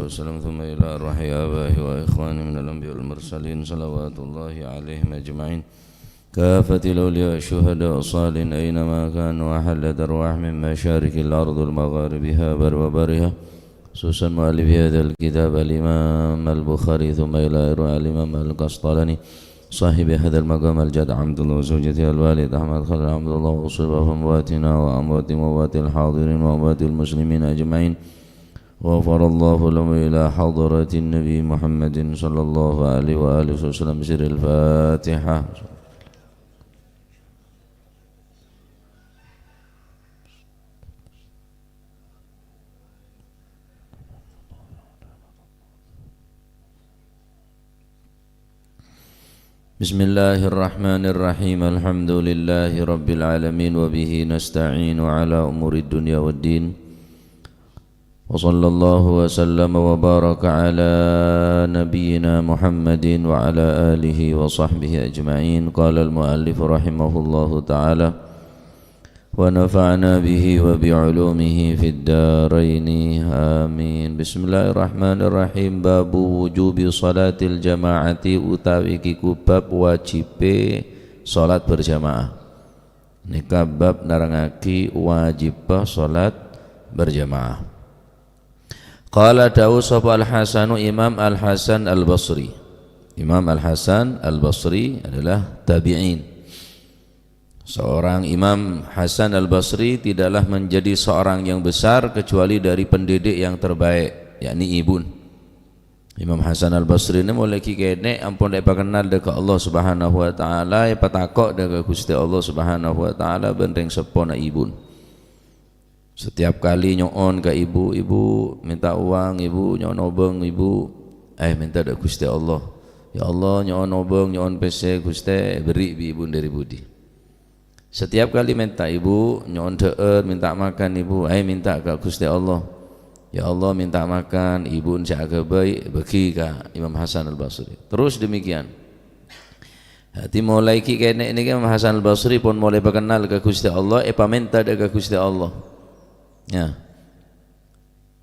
والسلام ثم إلى أرواح آبائه وإخوانه من الأنبياء والمرسلين صلوات الله عليهم أجمعين كافة الأولياء الشهداء الصالحين أينما كانوا وحلت أرواح من مشارق الأرض ومغاربها بر وبرها خصوصا مؤلف هذا الكتاب الإمام البخاري ثم إلى أرواح الإمام القسطلاني صاحب هذا المقام الجد عبد الله وزوجته الوالد أحمد خليل عبد الله وصحبه أمواتنا وأموات موات الحاضرين وأموات المسلمين أجمعين وغفر الله لهم إلى حضرة النبي محمد صلى الله عليه وآله وسلم سر الفاتحة. بسم الله الرحمن الرحيم الحمد لله رب العالمين وبه نستعين على أمور الدنيا والدين وصلى الله وسلم وبارك على نبينا محمد وعلى آله وصحبه أجمعين. قال المؤلف رحمه الله تعالى ونفعنا به وبعلومه في الدارين آمين. بسم الله الرحمن الرحيم. باب وجوب صلاة الجماعة utawi kiku bab wajibe salat berjamaah. Nika bab narangake wajibah salat berjamaah. Qala dawu sapa Al-Hasan Imam Al-Hasan Al-Basri. Imam Al-Hasan Al-Basri adalah tabi'in. Seorang Imam Hasan Al-Basri tidaklah menjadi seorang yang besar kecuali dari pendidik yang terbaik, yakni ibun. Imam Hasan Al-Basri ini mulai kene ampun dek kenal dekat Allah Subhanahu wa taala, ya patakok dekat Gusti Allah Subhanahu wa taala benteng sepona ibun. Setiap kali nyoon ke ibu minta uang, ibu nyoon obeng, ibu minta dekat Gusti Allah. Ya Allah nyoon obeng, nyoon PC Gusti beri bi ibun dari budi. Setiap kali minta ibu nyon deur minta makan ibu minta ke Gusti Allah. Ya Allah minta makan ibu jaga baik bagi ka Imam Hasan Al-Basri. Terus demikian. Hati mulai ki kene ini Imam Hasan Al-Basri pun mulai berkenal ke Gusti Allah minta ke Gusti Allah. Ya.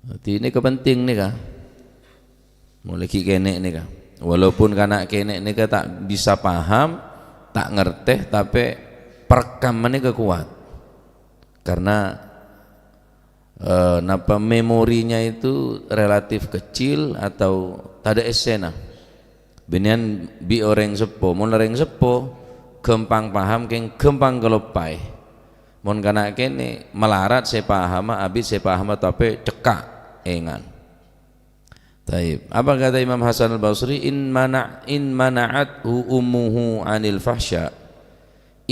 Hati ini kepenting nih kah? Mulai ki kene ini kah? Walaupun kanak kene ini kah tak bisa paham, tak ngerteh tapi perekamannya kekuat karena memorinya itu relatif kecil atau tak ada esena binian bi orang sepo mon orang sepo gampang paham keng gampang kelopai mon kanak kene melarat saya paham abis saya paham tapi cekak engan. Taib. Apa kata Imam Hasan Al-Basri? In mana'at ummuhu anil fahsya.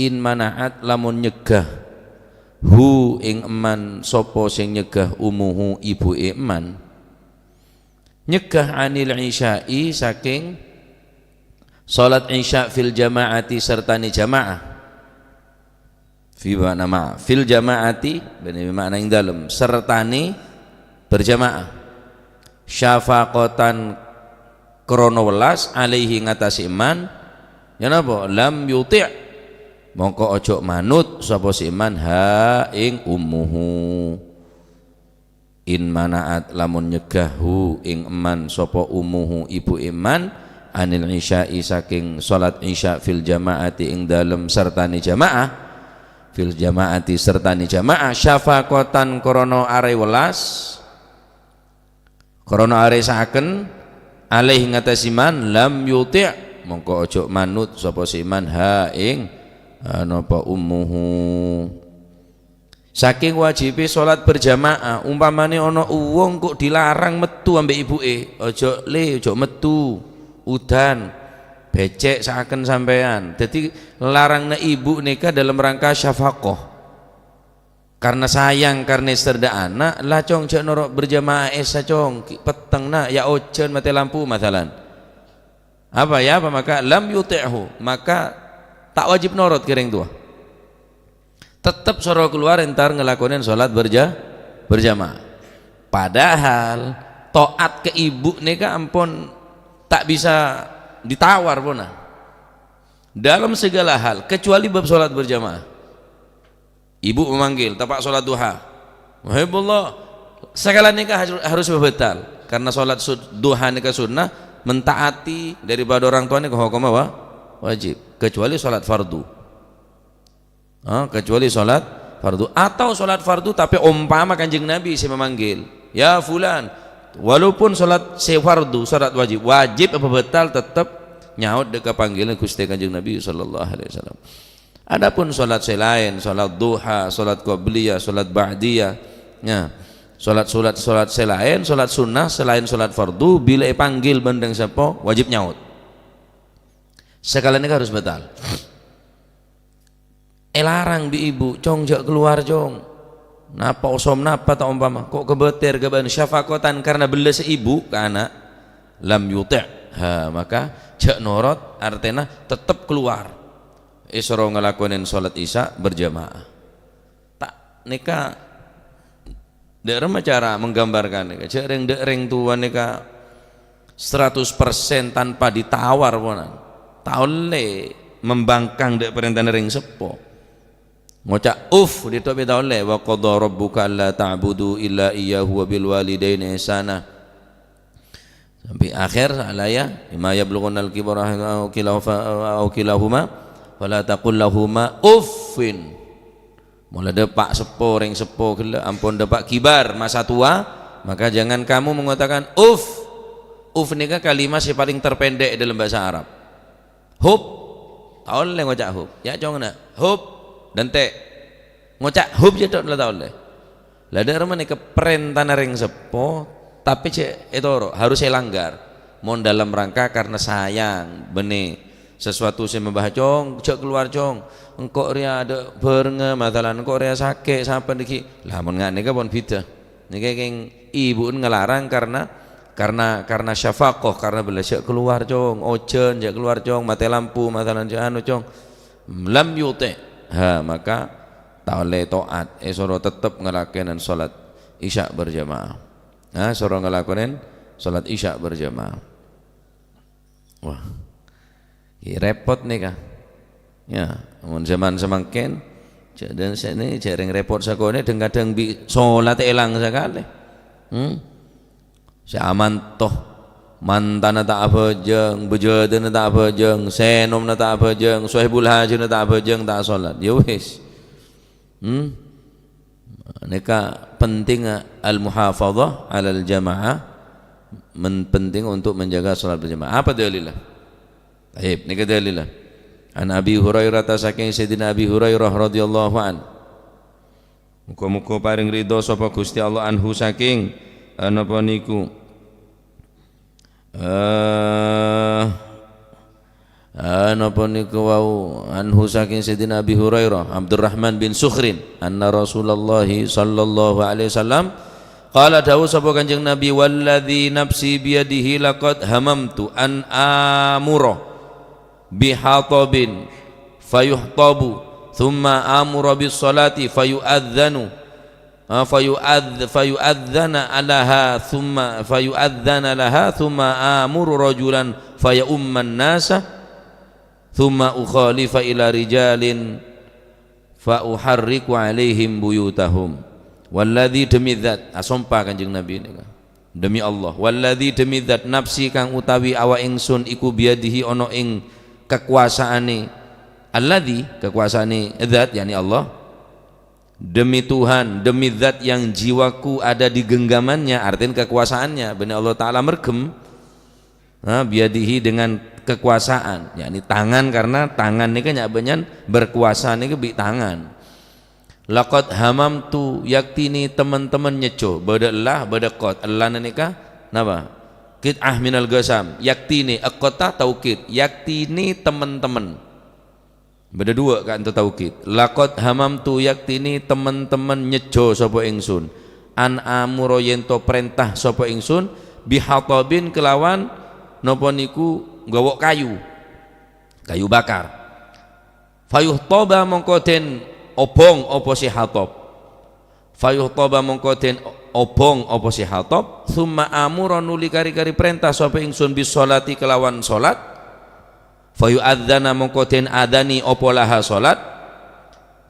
In mana'at lamun nyegah hu ing eman sopo sing nyegah umuhu ibu eman nyegah anil isya'i saking salat isya fil jamaati sertani jamaah fi makna ma fil jamaati bener makna ing dalem sertani berjamaah syafaqatan krana welas alaihi ngatasi iman ya napa lam yuti' mongko ojo manut sapa si iman ha ing ummuhu. In manaat lamun nyegahu ing eman sapa ummuhu ibu iman anil isya'i saking salat isya fil jamaati ing dalem sertani jamaah fil jamaati sertani jamaah syafaqatan krana are welas krana are saken alih ngatas iman lam yuti' mongko ojo manut sapa si iman ha ing napa ummuhu saking wajibe salat berjamaah. Umpamane ana wong kok dilarang metu ambek ibuke, ojo metu udan becek saken sampean. Dadi larangna ibu nika dalam rangka syafaqah karena sayang karena serda anak lah cong cek norok berjamaah cong peteng nak ya ojen mati lampu masalan apa maka lam yuti'hu maka tak wajib norot kering tua tetap soro keluar entar ngelakonin sholat berjamaah padahal toat ke ibu nika ampun tak bisa ditawar pun dalam segala hal kecuali bab sholat berjamaah. Ibu memanggil tapak sholat duha, wahai Allah segala nikah harus batal karena salat duha nika sunnah, mentaati daripada orang tua nika hukum apa? Wajib, kecuali salat fardu. Kecuali salat fardu atau salat fardu tapi umpama Kanjeng Nabi saya memanggil, ya fulan, walaupun salat fardu, salat wajib apa betal tetap nyaut dekat panggilan Gusti Kanjeng Nabi sallallahu alaihi wasallam. Adapun salat selain salat duha, salat qabliyah, salat ba'diyah, ya, salat selain salat sunnah selain salat fardu bila panggil bendeng siapa wajib nyaut. Sekalian ini harus batal. Larang bi ibu, cong jak keluar cong. Napa osom napa tak umpama? Kok kebeter keban syafakotan karena belas ibu ke anak lam yuti'. Maka jak norot artinya tetap keluar. Isra ngelakonin salat isya berjamaah. Tak nika derem cara menggambarkan nika. Jak reng tuan nika 100% tanpa ditawar ponan. Taole membangkang dek perintah ring sepo. Ngocak di topi taole wa qadha rabbuka alla ta'budu illa iyyahu wa bil walidaini ihsana. Sampai akhir alaya imma yablughunal kibara aw kilahuma fala taqul lahumu uffin. Mula depak sepo ring sepo gila ampun depak kibar masa tua, maka jangan kamu mengatakan uff. Uff nika kalimat yang paling terpendek dalam bahasa Arab. Hub tahu le ngocak hub ya cong na hub dan te ngocak hub je tok la tahu le la ada mana ke perintah ring sepo tapi cek itu harus saya langgar mon dalam rangka karena sayang bene sesuatu saya membahas cong cek keluar cong engkau ria ada bernge matalan engkau ria sakit sampai diki lah mon ngane ka pon bida nika keng ibu ngelarang karena syafaqah, karena bila syak keluar cong ojen jak keluar cong mati lampu matalan anu cong lam yuti maka taole taat soro tetap ngelakonan salat isya berjamaah. Soro ngelakonan salat isya berjamaah. Wah repot nih kah ya mun zaman semangken dan sini jaring repot sakone kadang bi salat elang sekali. Si aman toh mantan tak abajeng, bejodoh tak abajeng, senom tak abajeng, sahibul haji tak abajeng tak solat. Ya wis. Neka penting al muhafadzah alal jamaah, penting untuk menjaga salat berjamaah. Apa dalilnya? Baik, neka dalilnya. An Abi Hurairah saking Sayyidina Abi Hurairah radhiyallahu an. Muga-muga paring ridho sapa Gusti Allah anhu saking napa niku napa niku wau anhu saking Sayyidina Abi Hurairah Abdurrahman bin Sukhrin anna Rasulullah sallallahu alaihi wasallam qala dawu sapa Kanjeng Nabi walladzi nafsi biyadihi laqad hamamtu an amura bihatabin fayuhtabu thumma amura bis salati fayu'adzanu fayu'adzana alaha thumma amuru rajulan fayumman nasa thumma ukhalifa ila rijalin fa uharriku alaihim buyutahum walladzi demi zat sumpah Kanjeng Nabi demi Allah walladzi demi zat nafsi kang utawi awak ingsun iku biadihi ana ing kekuasaane alladzi kekuasaane zat yakni Allah. Demi Tuhan, demi zat yang jiwaku ada di genggamannya, artinya kekuasaannya. Benar Allah Ta'ala mergem biadihi dengan kekuasaan, yakni tangan, karena tangan ini kan nyabenyan berkuasa ini bi tangan. Laqad hamamtu yaktini teman-teman nyeco badallah badaqat Allah nikah napa qit'ah minal gasam yaktini aqata taukid yaktini teman-teman beda dua kan itu taukid. Laqad hamamtu yaktini teman-teman nyejo sapa ingsun an amuro yento perintah sapa ingsun bihatabin kelawan napa niku nggawa kayu bakar fayuhtaba mongko den obong apa si hatab fayuhtaba mongko den obong apa si hatab summa amuro nuli kari-kari perintah sapa ingsun bis sholati kelawan salat fayu'adzana mongko den adani apa laha salat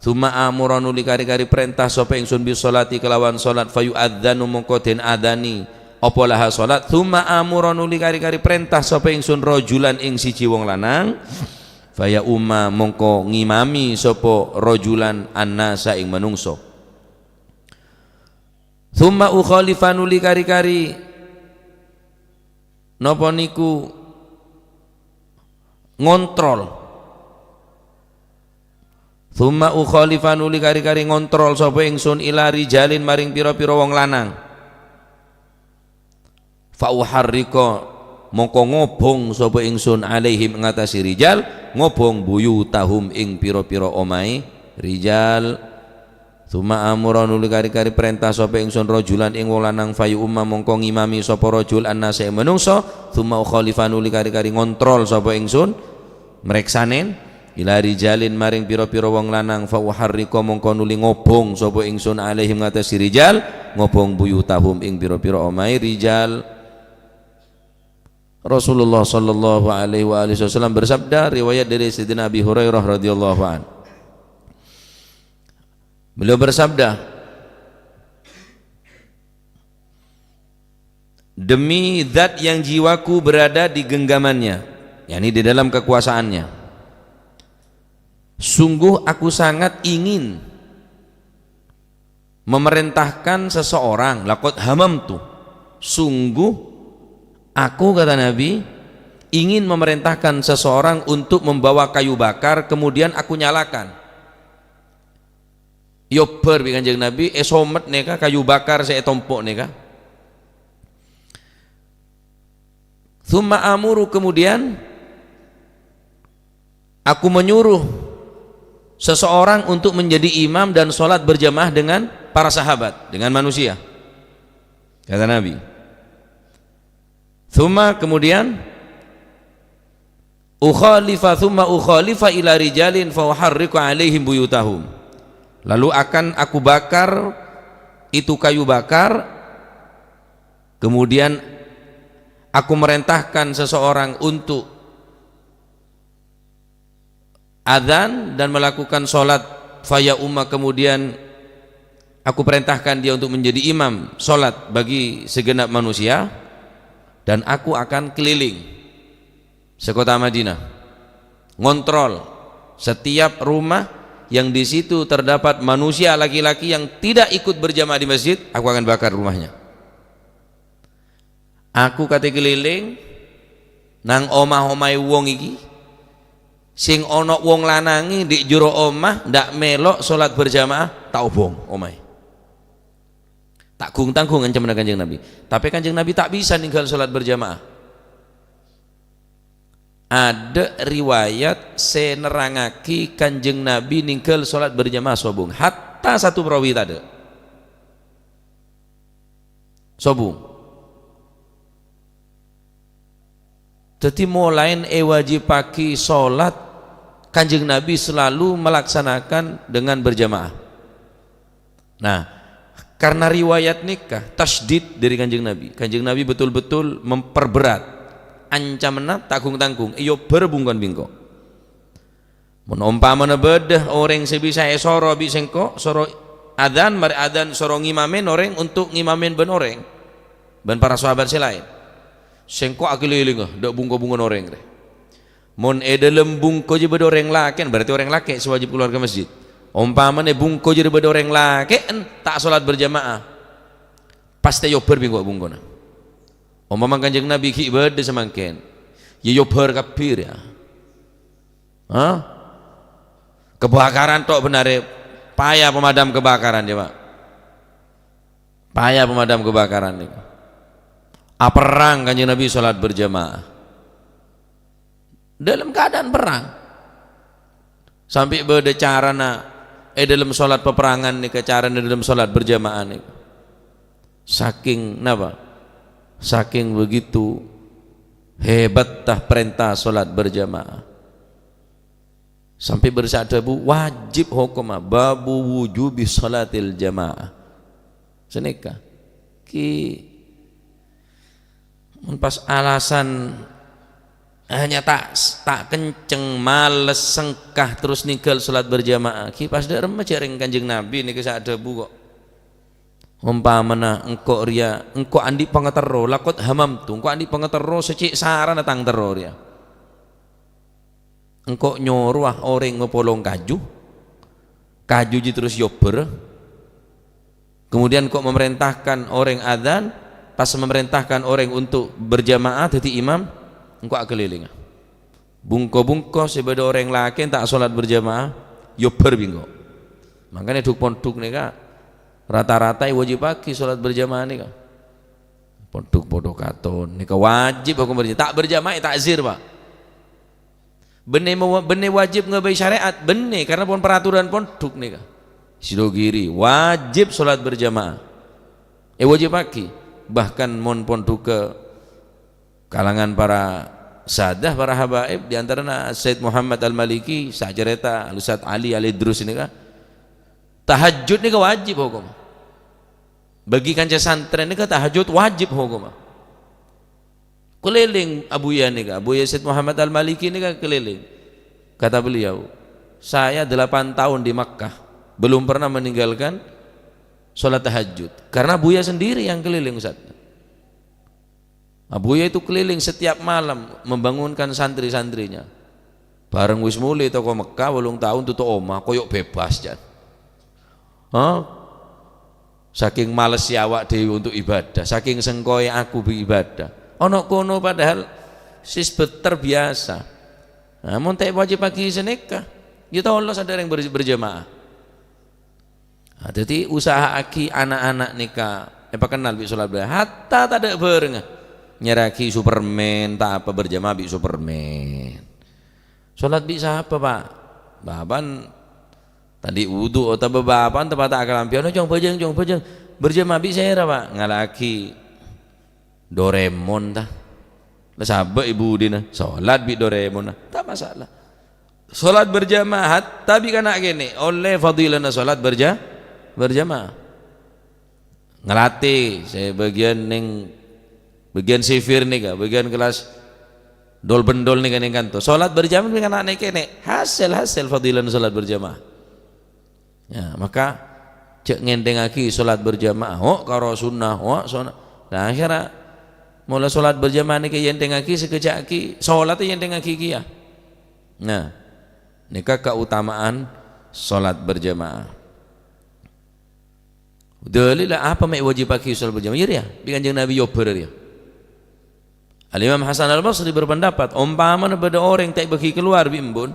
summa amuranu likari-kari perintah sapa ingsun bi sholati kelawan salat fayu'adzanu mongko den adani apa laha salat tsumma amuranu likari-kari perintah sapa ingsun rajulan ing siji wong lanang faya umma mongko ngimami sapa rajulan annasa ing manungso tsumma ukhalifanu likari-kari napa niku ngontrol tsumma ukhalifanu likari-kari ngontrol sapa ingsun ila rijalin maring pira-pira wong lanang fa uharrika mongko ngobong sapa ingsun alaihim ngatasi rijal ngobong buyutahum ing pira-pira omahe rijal tsumma amuranu likari-kari perintah sapa ingsun rajulan ing wong lanang fayu umma mongko ngimami sapa rajul annasa ing manungsa tsumma ukhalifanu likari-kari ngontrol sapa ingsun mreksanen ila rijalin maring pira-pira wong lanang fa uharrika mongko nuli ngobong sapa ingsun alaihim ngatasi rijal ngobong buyutahum ing pira-pira omahe rijal. Rasulullah sallallahu alaihi wa alihi wasallam bersabda, riwayat dari Sayyidina Abi Hurairah radhiyallahu an. Beliau bersabda, demi zat yang jiwaku berada di genggamannya, yakni di dalam kekuasaannya, sungguh aku sangat ingin memerintahkan seseorang, laqad hamamtu, sungguh aku, kata Nabi, ingin memerintahkan seseorang untuk membawa kayu bakar kemudian aku nyalakan. Yober bi Kanjeng Nabi esomet neka kayu bakar saya tompok neka. Tsumma amuru, kemudian aku menyuruh seseorang untuk menjadi imam dan sholat berjamaah dengan para sahabat, dengan manusia, kata Nabi. Tsumma, kemudian tsumma ukhalifa ila rijalin fa uharriku alaihim buyutahum, lalu akan aku bakar itu kayu bakar, kemudian aku merintahkan seseorang untuk adzan dan melakukan sholat faya umma, kemudian aku perintahkan dia untuk menjadi imam sholat bagi segenap manusia, dan aku akan keliling sekota Madinah ngontrol setiap rumah yang di situ terdapat manusia laki-laki yang tidak ikut berjamaah di masjid, aku akan bakar rumahnya. Aku kate keliling nang omah-omahe wong iki sing ana wong lanangi di jero omah ndak melok salat berjamaah, tak obong omahe, tak gung-tanggung ancam Kanjeng Nabi. Tapi Kanjeng Nabi tak bisa ninggal salat berjamaah. Ada riwayat senerangaki Kanjeng Nabi ninggal salat berjamaah sobung, hatta satu perawi tak ada sobung. Jadi mulai wajib pagi salat Kanjeng Nabi selalu melaksanakan dengan berjamaah. Nah, karena riwayat nikah tasdid dari Kanjeng Nabi betul-betul memperberat ancamanna tanggung-tanggung iyo berbungkon bingko menumpamana bedah orang sebisa soro bisengko soro adzan mari adzan soro ngimamen orang untuk ngimamen ben orang ben para sahabat selain sengko akililing dak bungko-bungkon orang deh mon dalam bungko je beda orang laki, berarti orang laki sewajib keluar ke masjid. Umpamane bungko jadi beda orang laki tak sholat berjamaah pasti yober bingko bungkona. Umpama Kanjeng Nabi ki beda semangken ya yober kapir ya. Kebakaran tok benare payah pemadam kebakaran ya Pak, payah pemadam kebakaran nih. Perang Kanjeng Nabi sholat berjamaah dalam keadaan perang sampai beda carana dalam sholat peperangan nih, kecaran dalam sholat berjamaah nih, saking napa, saking begitu hebat tah perintah sholat berjamaah sampai bersabda bu wajib hukum babu wujubi sholatil jamaah senika ki pas alasan hanya tak kenceng males sengkah terus ninggal salat berjamaah ki pas derem cereng Kanjeng Nabi niki sak debu kok umpamana engko ria engko andi pangatero lakot hamam tu engko andi pangatero secik saran datang teror ya engko nyuruh orang ngepolong kaju terus yober kemudian kok memerintahkan orang adzan pas memerintahkan orang untuk berjamaah jadi imam engko keliling bungko sebeda orang laki tak sholat berjamaah yober bingo makanya duk ponduk nih kak rata-rata wajib pagi sholat berjamaah nih kak pondok bodoh katon nih kak wajib hukum berjamaah tak berjamaah takzir pak benih wajib ngebai syariat benih karena pun peraturan pondok nih kak sidogiri wajib sholat berjamaah wajib pagi bahkan mon pondok ke kalangan para sadah para habaib diantaranya Said Muhammad Al-Maliki sajareta Ustaz Ali Al-Idrus ini kak tahajud ini wajib hukum bagi kanca santren ini tahajud wajib hukum keliling Abuya nih Abuya Said Muhammad Al-Maliki ini keliling kata beliau saya 8 tahun di Makkah belum pernah meninggalkan sholat tahajud karena Abuya sendiri yang keliling Ustaz. Abuya itu keliling setiap malam membangunkan santri-santrinya bareng wis mulai toko Mekah 8 tahun tutup omah koyok bebas jan saking males awak dewi untuk ibadah saking sengkoi aku beribadah ono kono padahal sis terbiasa namun tak wajib pagi seneka ya tahu Allah sadar yang berjamaah jadi usaha aki anak-anak nikah kenal bi sholat berjamaah hatta tak ada bareng nyeraki Superman tak apa berjamaah bi Superman sholat bi siapa pak baban tadi wudu atau bebapan tempat tak akan lampion jong pejeng berjamaah bi saya pak ngalaki Doraemon dah sahabat ibu dina sholat bi Doraemon tak masalah sholat berjamaah tapi kana gini oleh fadilana sholat berjamaah ngelatih saya bagian sifir nih kak bagian kelas dol bendol nih kan tuh sholat berjamaah dengan anak kene hasil fadilan sholat berjamaah ya maka cek ngendeng lagi sholat berjamaah karo sunnah nah akhirnya mulai sholat berjamaah nih kayak ngendeng lagi sekejap lagi sholatnya ngendeng lagi kia nah nikah keutamaan sholat berjamaah dalil apa mek wajib pagi sholat berjamaah ya kanjeng Nabi yober ya Al-Imam Hasan Al-Basri berpendapat umpama pada orang tak bagi keluar bimbun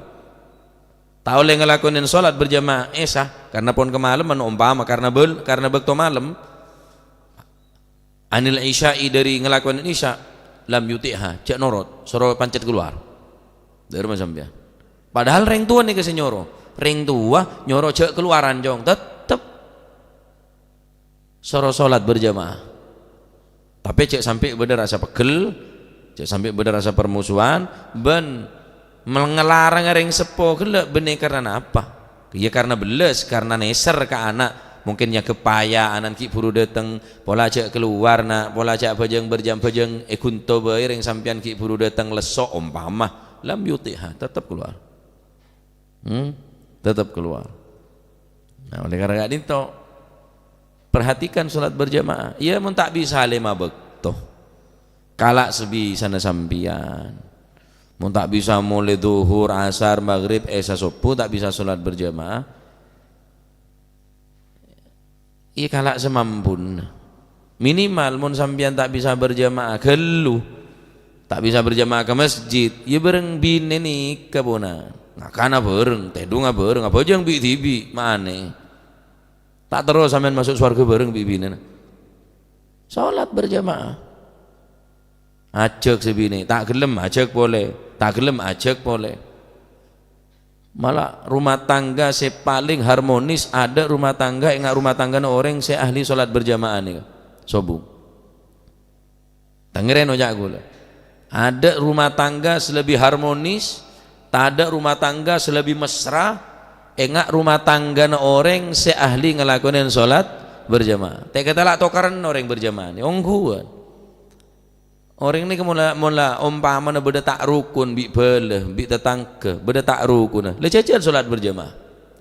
tahu yang ngelakuin sholat berjamaah esah karena pun kemalaman umpama karena bekto malam anil isya'i dari ngelakuin isya lam yutiha cek norot soro pancet keluar dari rumah sampean padahal ring tua nih kasih ring tua nyoro cek keluaran jong tetep soro sholat berjamaah tapi cek sampai bener rasa pegel cek sampai bener rasa permusuhan ben mengelarang ring sepo gelek benih karena apa ya karena beles karena neser ke anak mungkin ya kepaya anak ki buru dateng pola cek keluar nak pola cek bajeng berjam kunto bae ring sampean ki buru dateng lesok umpama lam yutiha tetap keluar tetap keluar nah oleh karena itu perhatikan sholat berjamaah ya mun tak bisa 5 bekto kalak sebisa na sampian mun tak bisa mulai duhur asar maghrib isya subuh tak bisa sholat berjamaah iya kalak semampun minimal mun sampian tak bisa berjamaah gelu tak bisa berjamaah ke masjid ya bareng bine nih kabona nah kana bareng tedunga bareng apa aja yang bi mana tak terus sampean masuk surga bareng bi bine sholat berjamaah ajak sebini tak gelem ajak boleh tak gelem ajak boleh malah rumah tangga paling harmonis ada rumah tangga ingat rumah tangga orang ahli sholat berjamaah nih sobu tangiren ojak gula ada rumah tangga selebih harmonis tak ada rumah tangga selebih mesra ingat rumah tangga orang ahli ngelakuin sholat berjamaah tak kata lah tokaran orang berjamaah nih ongguan orang ini mula umpama beda tak rukun bi belah bi tetangga beda tak rukun le jajan salat berjamaah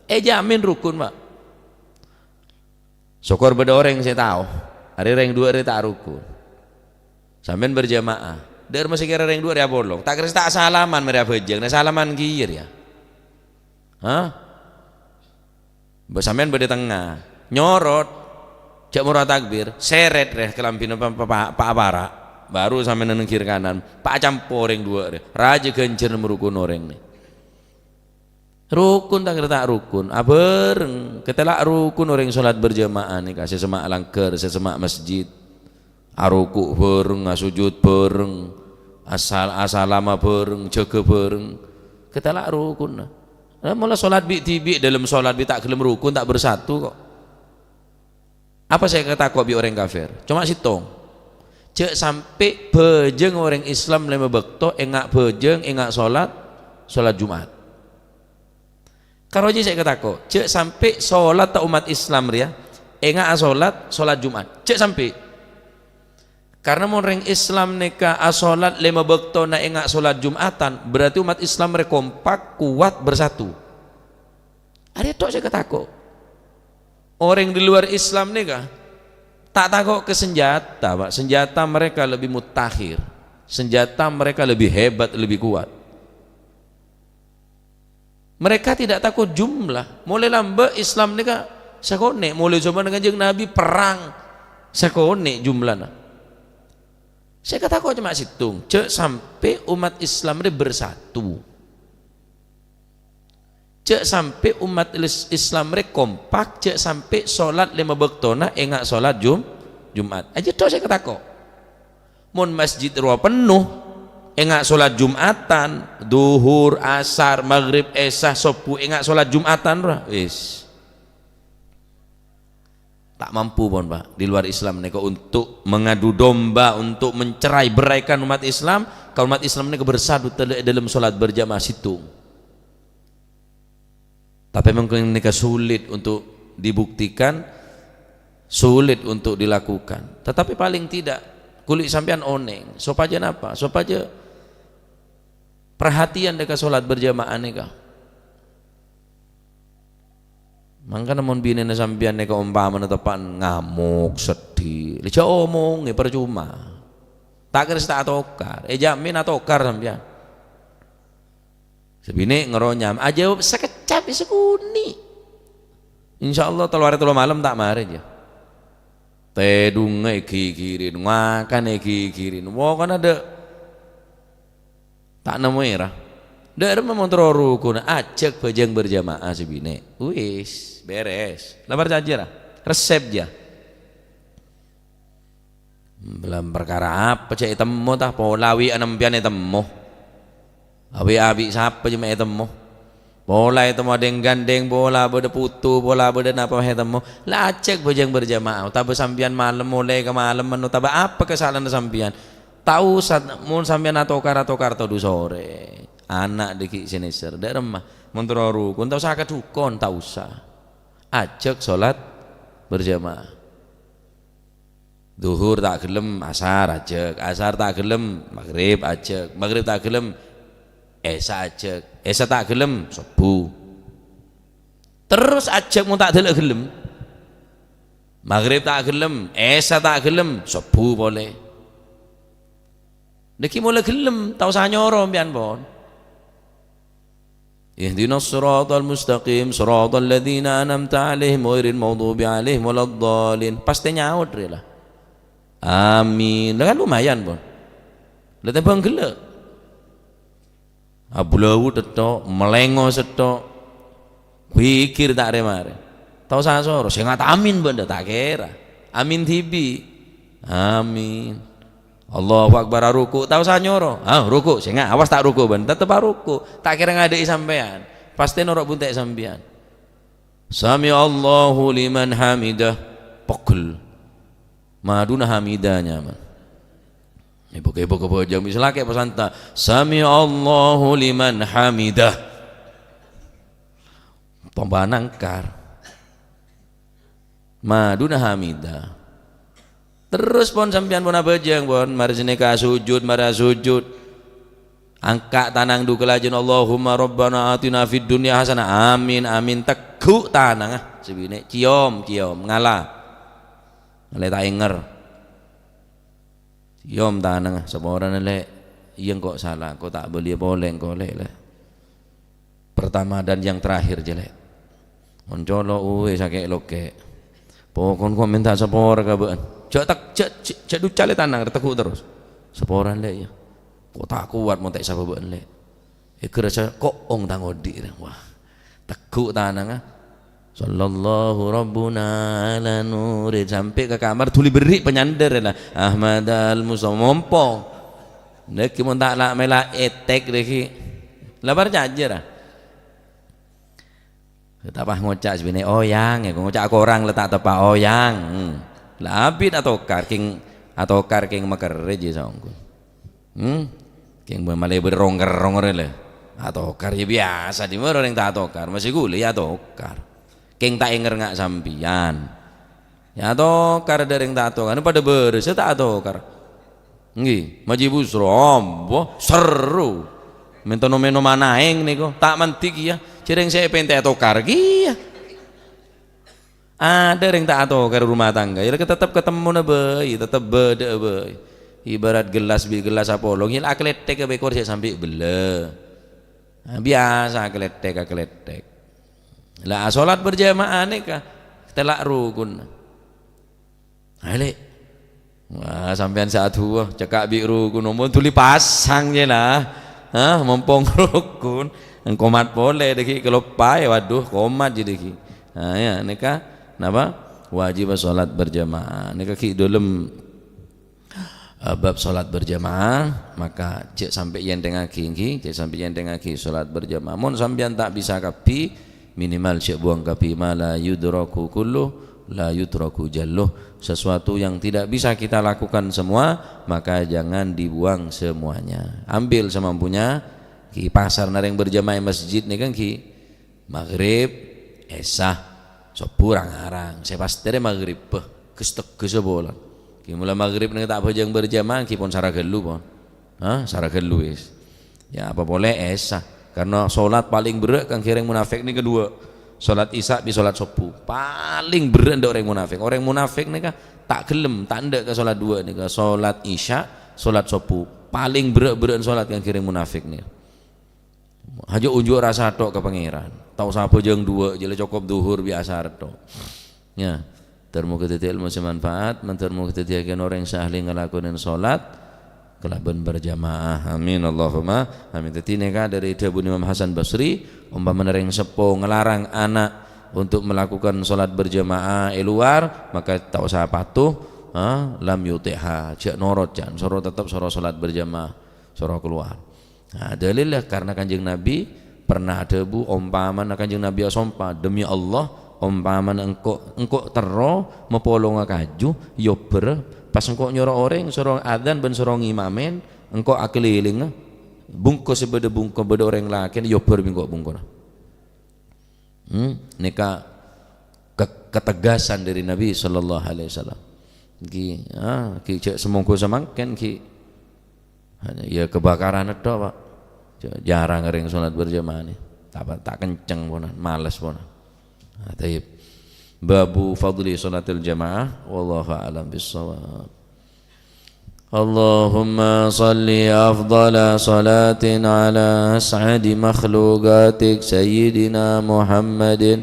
jamin rukun pak syukur beda orang saya tahu hari reng dua hari tak rukun sampean berjamaah dari masih kira reng dua ya bolong tak kira tak salaman mereka bejeng nah salaman gir ya sampean beda tengah nyorot cak murah takbir seret reh kelampin pak aparak baru sampean nang kiri kanan pak campur reng dua raja gencer merukun orang nih rukun tak kira tak rukun abereng ketelak rukun orang sholat berjamaah nih kasih semak langker sesemak masjid aruku bereng asujud bereng asalama bereng jaga bereng ketelak rukun malah sholat bi dalam sholat bi tak gelem rukun tak bersatu kok apa saya kata kok bi orang kafir cuma situng cek sampai bejeng orang Islam lima bekto engak bejeng engak sholat Jumat. Kalau aja saya kata kok, cek sampai sholat tak umat Islam ya, enggak sholat Jumat, cek sampai. Karena mau orang Islam neka sholat lima bekto na enggak sholat Jumatan, berarti umat Islam mereka kompak kuat bersatu. Ada tok saya kata kok. Orang di luar Islam neka tak takut ke senjata, pak. Senjata mereka lebih mutakhir, senjata mereka lebih hebat, lebih kuat. Mereka tidak takut jumlah. Mulai lambat Islam ni kan sakone. Mulai zaman dengan kanjeng Nabi perang sakone jumlahnya. Saya kata kau cuma situng. Cek sampai umat Islam ni bersatu. Cek sampai umat Islam ni kompak. Cek sampai solat lima waktuna enggak solat Jumat. Aja tu saya kata kau. Mun masjid ruang penuh. Enggak sholat Jumatan, duhur, asar, maghrib, esah, sopu, enggak sholat Jumatan, wis tak mampu pun pak di luar Islam nih untuk mengadu domba, untuk mencerai beraikan umat Islam. Kalau umat Islam nih bersatu dalam sholat berjamaah situ, tapi mungkin ini sulit untuk dibuktikan, sulit untuk dilakukan. Tetapi paling tidak kulit sampean oneng, sopaja apa, sopaja perhatian dekat sholat berjamaah nika. Mangka namun bini sampean nika umpama tepan ngamuk sedih, lica omong percuma. Tak kira tak atokar, jamin atokar sampean. Sebini ngeronyam, aja sekecap sekuni. Insyaallah telu hari telu malam tak mari aja. Tedung gigirin, makan gigirin. Wah kan ada tak nemu era dari memang rukun acek bajang berjamaah sebine wis beres labar saja lah resep aja belum perkara apa cek temu tah polawi anam pian temu abi siapa cuma temu bola itu mau gandeng bola beda putu bola beda apa temu lah acek bajang berjamaah tak sampian malam mulai ke malam menu tak apa kesalahan sampian tahu saat mun sampean atokar tadu sore anak dikit siniser dak remah mun rukun tau usah kadukon tau usah ajak salat berjamaah duhur tak gelem asar tak gelem maghrib tak gelem esa tak gelem subuh terus ajak mun tak delok gelem maghrib tak gelem esa tak gelem subuh boleh. Deki mulai gelem tahu sah nyoro pian pon. Ihdinas siratal mustaqim siratal ladzina an'amta 'alaihim ghairil maghdubi 'alaihim waladdallin. Pasti nyaut lah. Amin. Kan lumayan pon. Lah tembang gelek. Abulawu tetok, melengo setok. Pikir tak remare. Tahu sah soro, sing amin benda tak kira. Amin tibi. Amin. Allahu Akbar ruku tahu saya nyoro ruku sehingga awas tak ruku ben tetep ruku tak kira ngadei sampean pasti norok buntek sampean sami Allahu liman hamidah pokul maduna hamidanya man ibu kebojang misalnya kayak pesanta sami Allahu liman hamidah pembanangkar maduna hamidah. Terus pon sampean pun abejeng pon mari ka sujud angkat tanang du kelajen Allahumma rabbana atina fid dunya hasanah amin teguk tanang sebine ciom ngalah le tak enger yom tanang seporan le yang kok salah kok tak boleh kok le pertama dan yang terakhir jelek moncolo uwe sakek loke pokon kok minta sepor kabaan cak ducale tanang tekuk terus seporan le ya kok tak kuat mau tak sababaan le kerasa kok ong tangodi wah tekuk tanang sallallahu rabbuna ala nurin sampai ke kamar tuli beri penyandar lah Ahmad al-Musa mompong nek mun tak lak mela etek deki labar jajar ah ketapah ngocak sebene oyang ya ngocak aku orang letak tepak oyang lah abid atau karking makerje saungku king male berongker-rongker le atau kar ya biasa di mana orang tak atokar masih gule ya atokar king tak enger ngak sampian ya atokar dari yang tak atokar pada beres tak atokar nggih maji busro ombo seru meno manaeng niku tak mentik ya cireng saya pente atokar ki ya ada yang tak atokar rumah tangga ya tetap ketemu na bae tetap beda bae ibarat gelas apolong ya akletek ke bekor saya sampai bela biasa akletek lah salat berjamaah nikah telak rukun ale wah sampean satu cekak bi rukun nomor tuli pasang je lah mompong rukun komat boleh deki kelopai waduh komat je deki ya nikah napa wajib salat berjamaah nikah ki dolem bab salat berjamaah maka cek sampai yang dengaki salat berjamaah mun sampean tak bisa kapi minimal cek buang kapi mala yudraku kullu la yutraku jalluh sesuatu yang tidak bisa kita lakukan semua maka jangan dibuang semuanya ambil semampunya ki pasar nareng berjamaah masjid nih kan ki maghrib esah sopurang arang saya pasti maghrib kestek kesebolan ki mula maghrib nih tak bajang berjamaah ki pun sara gelu pon sara gelu wis ya apa boleh esah karena solat paling berat kan kira munafik ini kedua solat isya bi solat subuh paling berat ndak orang munafik nih kah tak gelem tak ndak ke solat dua nih kah solat isya solat subuh paling berat solat kan kira munafik nih hajo unjuk rasa tok ke pangeran tau sapa jeung dua jele cukup duhur biasa tok ya termu ketetia ilmu semanfaat mentermu ketetia orang yang sahli ngelakuin solat kelaban berjamaah amin Allahumma amin tadi neka dari Abu Imam Hasan Basri umpama nereng sepo ngelarang anak untuk melakukan solat berjamaah luar maka tak usah patuh lam yutiha cek norot jangan soro tetap soro solat berjamaah soro keluar dalilnya karena kanjeng Nabi pernah ada bu umpama kanjeng Nabi asompa demi Allah umpama engkau tero mepolong kaju yober pas engkau nyuruh orang sorong adzan ben sorong imamen engkau akeliling bungkus sebeda bungkus beda orang lakin yober bingkok bungkus neka ketegasan dari Nabi sallallahu alaihi wasallam ki cek semongko samangken ki ya kebakaran itu Pak jarang ngering salat berjamaah nih tak kenceng ponan males ponan taib babu fadli salatil jamaah wallahu a'lam bissawab Allahumma salli afdala salatin ala as'adi makhluqatik sayyidina Muhammadin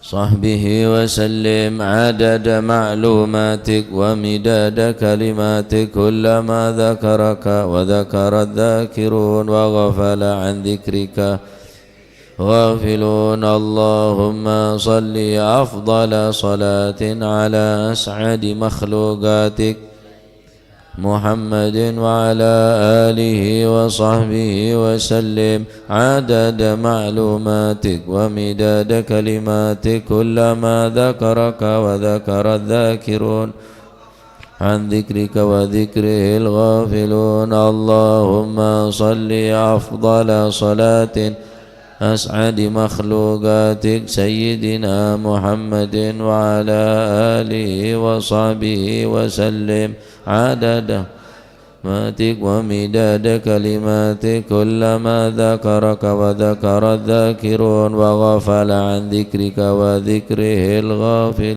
sahbihi wa sallim adada ma'lumatik wa midada kalimatik kullama dhakaraka wa dhakara dhakirun wa ghafala an dhikrika غافلون اللهم صل أفضل صلاة على أسعد مخلوقاتك محمد وعلى آله وصحبه وسلم عدد معلوماتك ومداد كلماتك كلما ذكرك وذكر الذاكرون عن ذكرك وذكره الغافلون اللهم صل أفضل صلاة أسعد مخلوقاتك سيدنا محمد وعلى آله وصحبه وسلم عدد ماتك ومداد كلماتك كلما ذكرك وذكر الذاكرون وغفل عن ذكرك وذكره الغافل